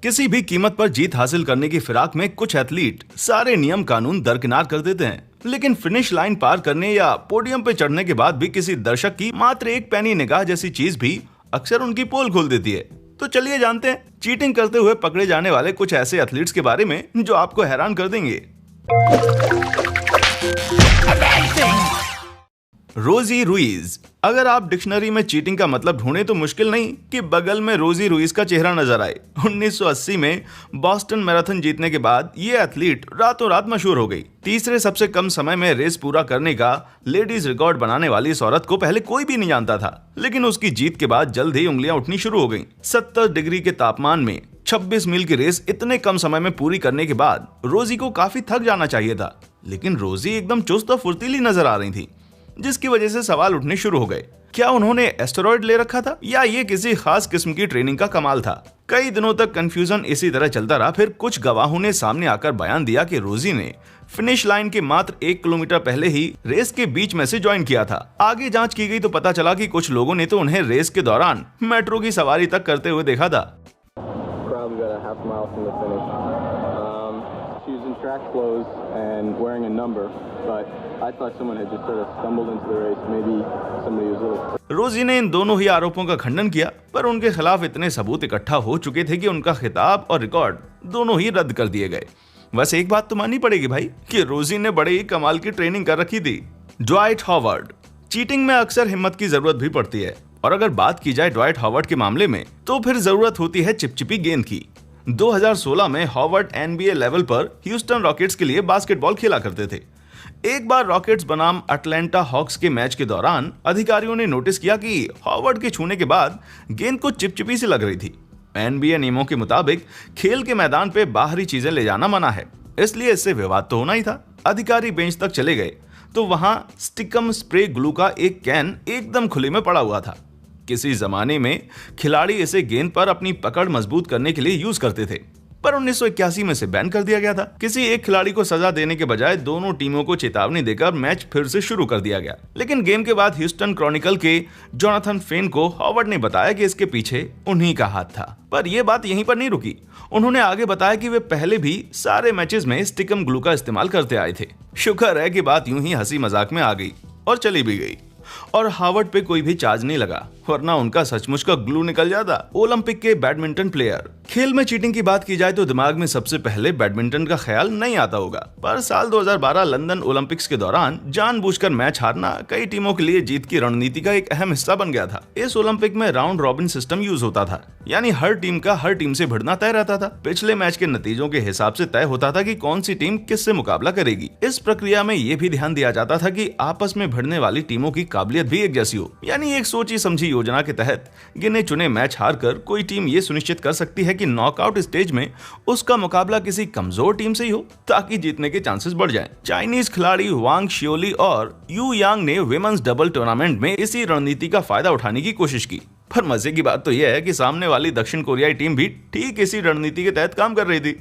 किसी भी कीमत पर जीत हासिल करने की फिराक में कुछ एथलीट सारे नियम कानून दरकिनार कर देते हैं, लेकिन फिनिश लाइन पार करने या पोडियम पे चढ़ने के बाद भी किसी दर्शक की मात्र एक पैनी निगाह जैसी चीज भी अक्सर उनकी पोल खोल देती है। तो चलिए जानते हैं चीटिंग करते हुए पकड़े जाने वाले कुछ ऐसे एथलीट्स के बारे में जो आपको हैरान कर देंगे। रोजी रुइज। अगर आप डिक्शनरी में चीटिंग का मतलब ढूंढें तो मुश्किल नहीं कि बगल में रोजी रुइज का चेहरा नजर आए। 1980 में बॉस्टन मैराथन जीतने के बाद ये एथलीट रातों रात मशहूर हो गई। तीसरे सबसे कम समय में रेस पूरा करने का लेडीज रिकॉर्ड बनाने वाली इस औरत को पहले कोई भी नहीं जानता था, लेकिन उसकी जीत के बाद जल्द ही उंगलियां उठनी शुरू हो गईं। 70 डिग्री के तापमान में 26 मील की रेस इतने कम समय में पूरी करने के बाद रोजी को काफी थक जाना चाहिए था, लेकिन रोजी एकदम चुस्त और फुर्तीली नजर आ रही थी, जिसकी वजह से सवाल उठने शुरू हो गए। क्या उन्होंने एस्टेरॉयड ले रखा था या ये किसी खास किस्म की ट्रेनिंग का कमाल था? कई दिनों तक कंफ्यूजन इसी तरह चलता रहा। फिर कुछ गवाहों ने सामने आकर बयान दिया कि रोजी ने फिनिश लाइन के मात्र 1 किलोमीटर पहले ही रेस के बीच में से ज्वाइन किया था। आगे जांच की गई तो पता चला कि कुछ लोगों ने तो उन्हें रेस के दौरान मेट्रो की सवारी तक करते हुए देखा था। Track clothes and wearing a number, but I thought someone had just sort of stumbled into the race. Maybe somebody was a little. रोजी ने इन दोनों ही आरोपों का खंडन किया, पर उनके खिलाफ इतने सबूत इकट्ठा हो चुके थे कि उनका खिताब और रिकॉर्ड दोनों ही रद्द कर दिए गए। बस एक बात तो माननी पड़ेगी भाई कि रोजी ने बड़े ही कमाल की ट्रेनिंग कर रखी थी। Dwight Howard. चीटिंग में अक्सर हिम्मत की जरूरत भी पड़ती है, और अगर बात की जाए ड्वाइट हॉवर्ड के मामले में तो फिर जरूरत होती है चिपचिपी गेंद की। 2016 में हॉवर्ड एनबीए लेवल पर ह्यूस्टन रॉकेट्स के लिए बास्केटबॉल खेला करते थे। एक बार रॉकेट्स बनाम अटलांटा हॉक्स के मैच के दौरान अधिकारियों ने नोटिस किया कि हॉवर्ड के छूने के बाद गेंद को चिपचिपी सी लग रही थी। एनबीए नियमों के मुताबिक खेल के मैदान पे बाहरी चीजें ले जाना मना है, इसलिए इससे विवाद तो होना ही था। अधिकारी बेंच तक चले गए तो वहां स्टिकम स्प्रे ग्लू का एक कैन एकदम खुले में पड़ा हुआ था। किसी जमाने में खिलाड़ी इसे गेंद पर अपनी पकड़ मजबूत करने के लिए यूज करते थे, पर 1981 में से बैन कर दिया गया था। किसी एक खिलाड़ी को सजा देने के बजाय दोनों टीमों को चेतावनी देकर मैच फिर से शुरू कर दिया गया। लेकिन गेम के बाद ह्यूस्टन क्रॉनिकल के जोनाथन फेन को हॉवर्ड ने बताया कि इसके पीछे उन्हीं का हाथ था। पर यह बात यहीं पर नहीं रुकी। उन्होंने आगे बताया कि वे पहले भी सारे मैचेस में स्टिकम ग्लू का इस्तेमाल करते आए थे। शुक्र है कि बात यूं ही हंसी मजाक में आ गई और चली भी गई, और हार्वर्ड पे कोई भी चार्ज नहीं लगा, वरना उनका सचमुच का ग्लू निकल जाता। ओलंपिक के बैडमिंटन प्लेयर। खेल में चीटिंग की बात की जाए तो दिमाग में सबसे पहले बैडमिंटन का ख्याल नहीं आता होगा, पर साल 2012 लंदन ओलंपिक्स के दौरान जानबूझकर मैच हारना कई टीमों के लिए जीत की रणनीति का एक अहम हिस्सा बन गया था। इस ओलंपिक में राउंड रॉबिन सिस्टम यूज होता था, यानी हर टीम का हर टीम से भिड़ना तय रहता था। पिछले मैच के नतीजों के हिसाब से तय होता था कि कौन सी टीम किससे मुकाबला करेगी। इस प्रक्रिया में यह भी ध्यान दिया जाता था कि आपस में भिड़ने वाली टीमों की काबिलियत भी एक जैसी हो, यानी एक सोची समझी योजना के तहत गिने चुने मैच हारकर कोई टीम ये सुनिश्चित कर सकती है कि नॉकआउट स्टेज में उसका मुकाबला किसी कमजोर टीम से ही हो, ताकि जीतने के चांसेस बढ़ जाएं। चाइनीज खिलाड़ी वांग शियोली और यू यांग ने विमेंस डबल टूर्नामेंट में इसी रणनीति का फायदा उठाने की कोशिश की, पर मजे की बात तो यह है कि सामने वाली दक्षिण कोरियाई टीम भी ठीक इसी रणनीति के तहत काम कर रही थी।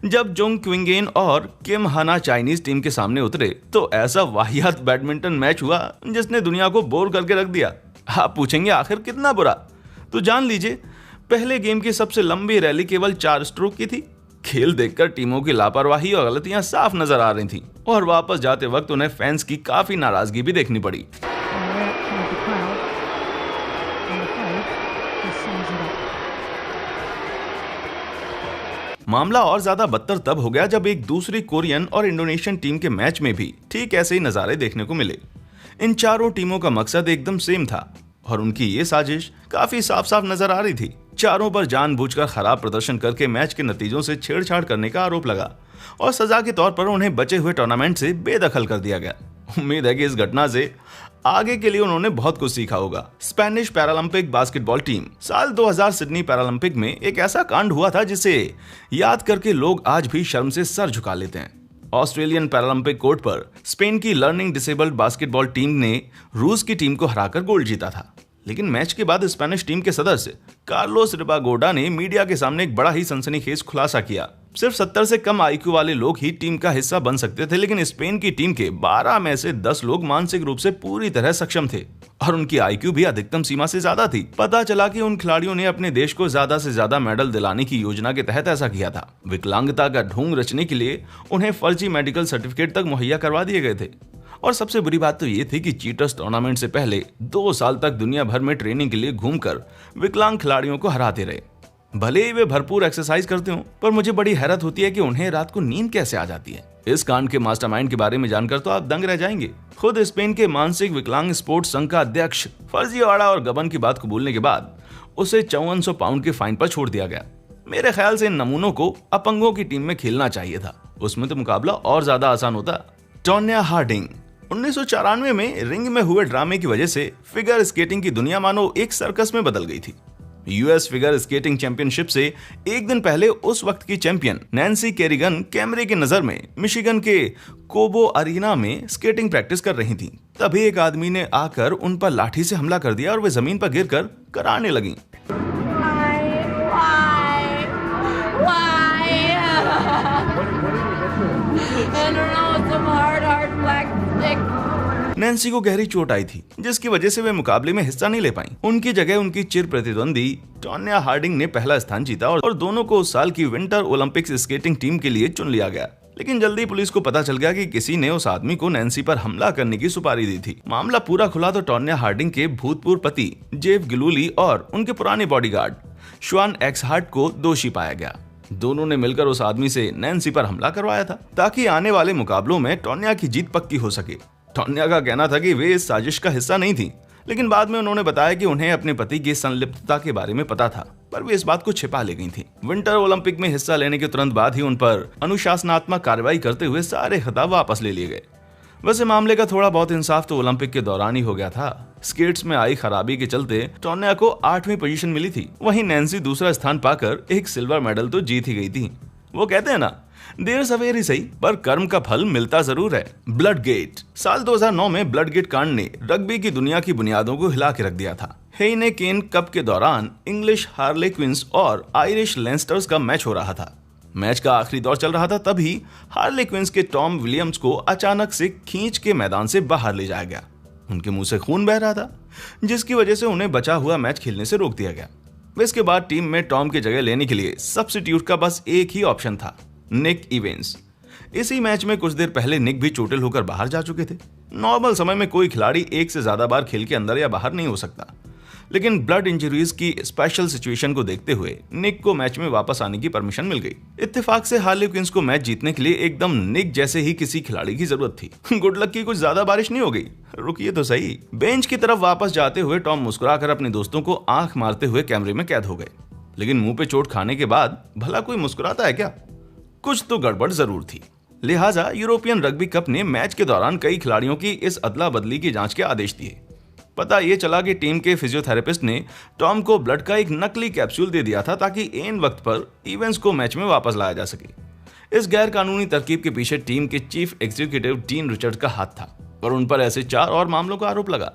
जब जोंग क्विंगेन और किम हाना चाइनीज टीम के सामने उतरे तो ऐसा वाहियात बैडमिंटन मैच हुआ जिसने दुनिया को बोर करके रख दिया। आप पूछेंगे आखिर कितना बुरा? तो जान लीजिए, पहले गेम की सबसे लंबी रैली केवल 4 स्ट्रोक की थी। खेल देखकर टीमों की लापरवाही और गलतियां साफ नजर आ रही थीं, और वापस जाते वक्त उन्हें फैंस की काफी नाराजगी भी देखनी पड़ी। मामला और ज्यादा बदतर तब हो गया जब एक दूसरी कोरियन और इंडोनेशियन टीम के मैच में भी ठीक ऐसे ही नजारे देखने को मिले। इन चारों टीमों का मकसद एकदम सेम था, और उनकी ये साजिश काफी साफ साफ नजर आ रही थी। चारों पर जानबूझकर खराब प्रदर्शन करके मैच के नतीजों से छेड़छाड़ करने का आरोप लगा, और सजा के तौर पर उन्हें बचे हुए टूर्नामेंट से बेदखल कर दिया गया। उम्मीद है कि इस घटना से आगे के लिए उन्होंने बहुत कुछ सीखा होगा। Spanish Paralympic basketball team. साल 2000 सिडनी पैरालंपिक में एक ऐसा कांड हुआ था जिसे याद करके लोग आज भी शर्म से सर झुका लेते हैं। ऑस्ट्रेलियन पैरालंपिक कोर्ट पर स्पेन की लर्निंग डिसेबल्ड बास्केटबॉल टीम ने रूस की टीम को हराकर गोल्ड जीता था, लेकिन मैच के बाद स्पेनिश टीम के सदस्य कार्लोस रिबागोडा ने मीडिया के सामने एक बड़ा ही सनसनीखेज खुलासा किया। सिर्फ 70 से कम आईक्यू वाले लोग ही टीम का हिस्सा बन सकते थे, लेकिन स्पेन की टीम के 12 में से 10 लोग मानसिक रूप से पूरी तरह सक्षम थे और उनकी आईक्यू भी अधिकतम सीमा से ज्यादा थी। पता चला कि उन खिलाड़ियों ने अपने देश को ज्यादा से ज्यादा मेडल दिलाने की योजना के तहत ऐसा किया था। विकलांगता का ढोंग रचने के लिए उन्हें फर्जी मेडिकल सर्टिफिकेट तक मुहैया करवा दिए गए थे। और सबसे बुरी बात तो ये थी कि चीटर्स टूर्नामेंट से पहले 2 साल तक दुनिया भर में ट्रेनिंग के लिए घूमकर विकलांग खिलाड़ियों को हराते रहे। भले ही वे भरपूर एक्सरसाइज करते हो, पर मुझे बड़ी हैरत होती है कि उन्हें रात को नींद कैसे आ जाती है। इस कांड के मास्टरमाइंड के बारे में जानकर तो आप दंग रह जाएंगे। खुद स्पेन के मानसिक विकलांग स्पोर्ट्स संघ का अध्यक्ष फर्जीवाड़ा और गबन की बात कबूलने के बाद उसे 5400 पाउंड के फाइन पर छोड़ दिया गया। मेरे ख्याल से इन नमूनों को अपंगों की टीम में खेलना चाहिए था, उसमें तो मुकाबला और ज्यादा आसान होता। टोन्या हार्डिंग 1994 में रिंग में हुए ड्रामे की वजह से फिगर स्केटिंग की दुनिया मानो एक सर्कस में बदल गई थी। यूएस फिगर स्केटिंग चैंपियनशिप से एक दिन पहले उस वक्त की चैंपियन नैन्सी केरिगन कैमरे की नजर में मिशिगन के कोबो अरीना में स्केटिंग प्रैक्टिस कर रही थी। तभी एक आदमी ने आकर उन पर लाठी से हमला कर दिया और वे जमीन पर गिरकर कराने लगी। नैन्सी को गहरी चोट आई थी, जिसकी वजह से वे मुकाबले में हिस्सा नहीं ले पाई। उनकी जगह उनकी चिर प्रतिद्वंदी टोन्या हार्डिंग ने पहला स्थान जीता और दोनों को उस साल की विंटर ओलंपिक्स स्केटिंग टीम के लिए चुन लिया गया। लेकिन जल्दी पुलिस को पता चल गया कि किसी ने उस आदमी को नैन्सी पर हमला करने की सुपारी दी थी। मामला पूरा खुला तो टोन्या हार्डिंग के भूतपूर्व पति जेफ गिलूली और उनके पुराने बॉडीगार्ड श्वान एक्सहार्ट को दोषी पाया गया। दोनों ने मिलकर उस आदमी से नैन्सी पर हमला करवाया था ताकि आने वाले मुकाबलों में टोन्या की जीत पक्की हो सके। टोन्या का कहना था कि वे इस साजिश का हिस्सा नहीं थी, लेकिन बाद में उन्होंने बताया कि उन्हें अपने पति की संलिप्तता के बारे में पता था, पर वे इस बात को छिपा ले गई थी। विंटर ओलंपिक में हिस्सा लेने के तुरंत बाद ही उन पर अनुशासनात्मक कार्रवाई करते हुए सारे खिताब वापस ले लिए गए। वैसे मामले का थोड़ा बहुत इंसाफ तो ओलंपिक के दौरान ही हो गया था। स्केट्स में आई खराबी के चलते टोन्या को 8वीं पोजीशन मिली थी, वहीं नैन्सी दूसरा स्थान पाकर एक सिल्वर मेडल तो जीत ही गई थी। वो कहते हैं ना, देर सवेर ही सही पर कर्म का फल मिलता जरूर है। ब्लडगेट साल 2009 में ब्लडगेट कांड ने रग्बी की दुनिया की बुनियादों को हिला के रख दिया था। हेनेकेन कप के दौरान इंग्लिश हार्लेक्विंस और आयरिश लेंस्टर्स का मैच हो रहा था। मैच का आखिरी दौर चल रहा था, तभी हार्लेक्विंस के टॉम विलियम्स को अचानक से खींच के मैदान से बाहर ले जाया गया। उनके मुंह से खून बह रहा था, जिसकी वजह से उन्हें बचा हुआ मैच खेलने से रोक दिया गया। इसके बाद टीम में टॉम की जगह लेने के लिए सब्स्टिट्यूट का बस एक ही ऑप्शन था, निक इवेंस। इसी मैच में कुछ देर पहले निक भी चोटिल होकर बाहर जा चुके थे। नॉर्मल समय में कोई खिलाड़ी एक से ज्यादा बार खेल के अंदर या बाहर नहीं हो सकता, लेकिन ब्लड इंजरीज की स्पेशल सिचुएशन को देखते हुए निक को मैच में वापस आने की परमिशन मिल गई। इत्तेफाक से हार्लेक्विंस को मैच जीतने के लिए एकदम निक जैसे ही किसी खिलाड़ी की जरूरत थी। गुड लक की कुछ ज्यादा बारिश नहीं हो गई। रुकिए तो सही। बेंच की तरफ वापस जाते हुए टॉम मुस्कुराकर अपने दोस्तों को आंख मारते हुए कैमरे में कैद हो गए। लेकिन मुंह पे चोट खाने के बाद भला कोई मुस्कुराता है क्या? कुछ तो गड़बड़ जरूर थी। लिहाजा यूरोपियन रग्बी कप ने मैच के दौरान कई खिलाड़ियों की इस अदला बदली की जांच के आदेश दिए। पता ये चला कि टीम के फिजियोथेरेपिस्ट ने टॉम को ब्लड का एक नकली कैप्सूल दे दिया था ताकि एन वक्त पर इवेंट्स को मैच में वापस लाया जा सके। इस गैर कानूनी तरकीब के पीछे टीम के चीफ एग्जीक्यूटिव डीन रिचर्ड का हाथ था और उन पर ऐसे 4 और मामलों का आरोप लगा।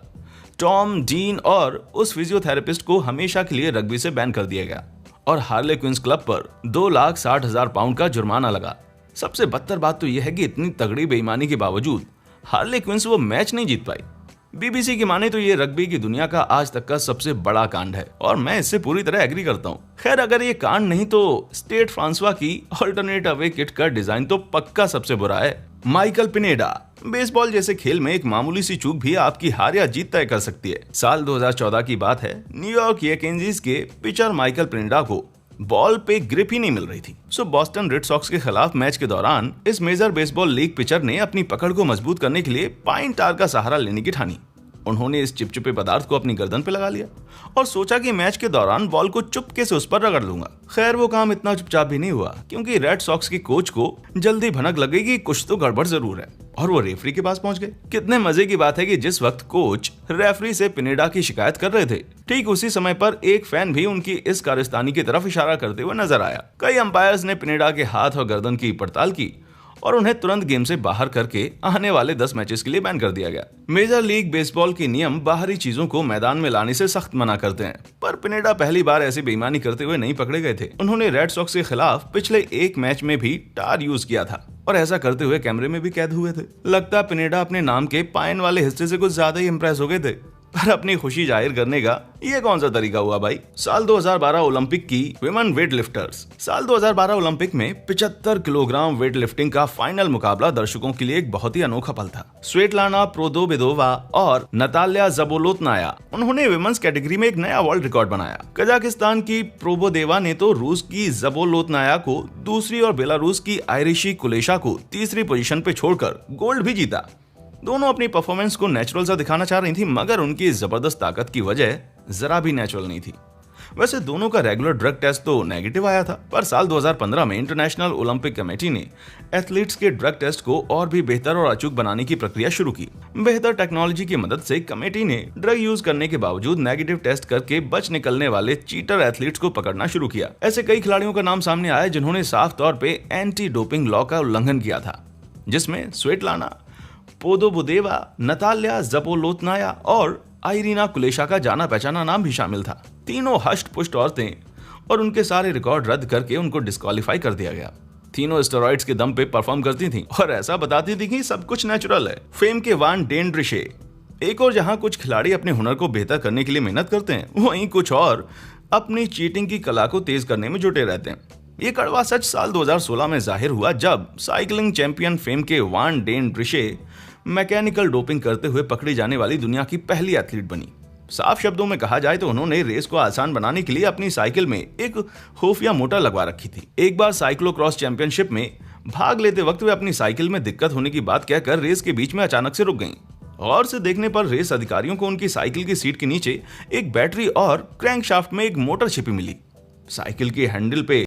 टॉम, डीन और उस फिजियोथेरेपिस्ट को हमेशा के लिए रग्बी से बैन कर दिया गया और हार्लेक्विंस क्लब पर 2,60,000 पाउंड का जुर्माना लगा। सबसे बदतर बात तो यह है कि इतनी तगड़ी बेईमानी के बावजूद हार्लेक्विंस वो मैच नहीं जीत पाई। बीबीसी की माने तो ये रग्बी की दुनिया का आज तक का सबसे बड़ा कांड है और मैं इससे पूरी तरह एग्री करता हूँ। खैर, अगर ये कांड नहीं तो स्टेट फ्रांसवा की अल्टरनेट अवे किट का डिजाइन तो पक्का सबसे बुरा है। माइकल पिनेडा बेसबॉल जैसे खेल में एक मामूली सी चूक भी आपकी हार या जीत तय कर सकती है। साल 2014 की बात है। न्यूयॉर्क यांकीज के पिचर माइकल पिनेडा को बॉल पे ग्रिप ही नहीं मिल रही थी। सो बॉस्टन रेड सॉक्स के खिलाफ मैच के दौरान इस मेजर बेसबॉल लीग पिचर ने अपनी पकड़ को मजबूत करने के लिए पाइन टार का सहारा लेने की ठानी। उन्होंने इस चिपचिपे पदार्थ को अपनी गर्दन पे लगा लिया और सोचा कि मैच के दौरान बॉल को चुपके से उस पर रगड़ लूंगा। खैर, वो काम इतना चुपचाप भी नहीं हुआ, क्योंकि रेड सॉक्स के कोच को जल्दी भनक लग गई कि कुछ तो गड़बड़ जरूर है और वो रेफरी के पास पहुंच गए। कितने मजे की बात है कि जिस वक्त कोच रेफरी से पिनेडा की शिकायत कर रहे थे, ठीक उसी समय पर एक फैन भी उनकी इस कारस्तानी की तरफ इशारा करते हुए नजर आया। कई अंपायर्स ने पिनेडा के हाथ और गर्दन की पड़ताल की और उन्हें तुरंत गेम से बाहर करके आने वाले 10 मैचेस के लिए बैन कर दिया गया। मेजर लीग बेसबॉल के नियम बाहरी चीजों को मैदान में लाने से सख्त मना करते हैं, पर पिनेडा पहली बार ऐसी बेईमानी करते हुए नहीं पकड़े गए थे। उन्होंने रेड सॉक्स के खिलाफ पिछले एक मैच में भी टार यूज किया था और ऐसा करते हुए कैमरे में भी कैद हुए थे। लगता पिनेडा अपने नाम के पाइन वाले हिस्से से कुछ ज्यादा ही इंप्रेस हो गए थे, पर अपनी खुशी जाहिर करने का ये कौन सा तरीका हुआ भाई। साल 2012 ओलंपिक की विमेन वेट लिफ्टर्स। साल 2012 ओलंपिक में 75 किलोग्राम वेट लिफ्टिंग का फाइनल मुकाबला दर्शकों के लिए एक बहुत ही अनोखा पल था। स्वेटलाना प्रोदोबेदोवा और नताल्या ज़बोलोतनाया, उन्होंने विमेन्स कैटेगरी में एक नया वर्ल्ड रिकॉर्ड बनाया। कजाकिस्तान की प्रोबोदेवा ने तो रूस की ज़बोलोतनाया को दूसरी और बेलारूस की आयरिशी कुलेशा को तीसरी पोजीशन पे छोड़कर गोल्ड भी जीता। दोनों अपनी परफॉर्मेंस को नेचुरल सा दिखाना चाह रही थी, मगर उनकी जबरदस्त ताकत की वजह जरा भी नेचुरल नहीं थी। वैसे दोनों का रेगुलर ड्रग टेस्ट तो नेगेटिव आया था, पर साल 2015 में इंटरनेशनल ओलंपिक कमेटी ने एथलीट्स के ड्रग टेस्ट को और भी बेहतर और अचूक बनाने की प्रक्रिया शुरू की। बेहतर टेक्नोलॉजी की मदद से कमेटी ने ड्रग यूज करने के बावजूद नेगेटिव टेस्ट करके बच निकलने वाले चीटर एथलीट्स को पकड़ना शुरू किया। ऐसे कई खिलाड़ियों का नाम सामने आया जिन्होंने साफ तौर पे एंटी डोपिंग लॉ का उल्लंघन किया था, जिसमें स्वेटलाना पोदोबोदेवा, नताल्या ज़बोलोतनाया और आइरिना कुलेशा का जाना पहचाना नाम भी शामिल था। तीनों हष्ट पुष्ट औरतें, और उनके सारे रिकॉर्ड रद्द करके उनको डिस्क्वालीफाई कर दिया गया। तीनों स्टेरॉइड्स के दम पे परफॉर्म करती थीं और ऐसा बताती थी कि सब कुछ नेचुरल है। फेम के वान डेन ड्रिशे। एक और जहां कुछ खिलाड़ी अपने हुनर को बेहतर करने के लिए मेहनत करते हैं, वहीं कुछ और अपनी चीटिंग की कला को तेज करने में जुटे रहते हैं। ये कड़वा सच साल 2016 में जाहिर हुआ जब साइकिलिंग चैंपियन फेम के वान डेन ड्रिशे मैकेनिकल डोपिंग करते हुए पकड़ी जाने वाली दुनिया की पहली एथलीट बनी। साफ शब्दों में कहा जाए तो उन्होंने रेस को आसान बनाने के लिए अपनी साइकिल में एक खुफिया मोटर लगवा रखी थी। एक बार साइक्लो क्रॉस चैंपियनशिप में भाग लेते वक्त वे अपनी साइकिल में दिक्कत होने की बात कहकर रेस के बीच में अचानक से रुक गईं। गौर से देखने पर रेस अधिकारियों को उनकी साइकिल की सीट के नीचे एक बैटरी और क्रैंकशाफ्ट में एक मोटर छिपी मिली। साइकिल के हैंडल पे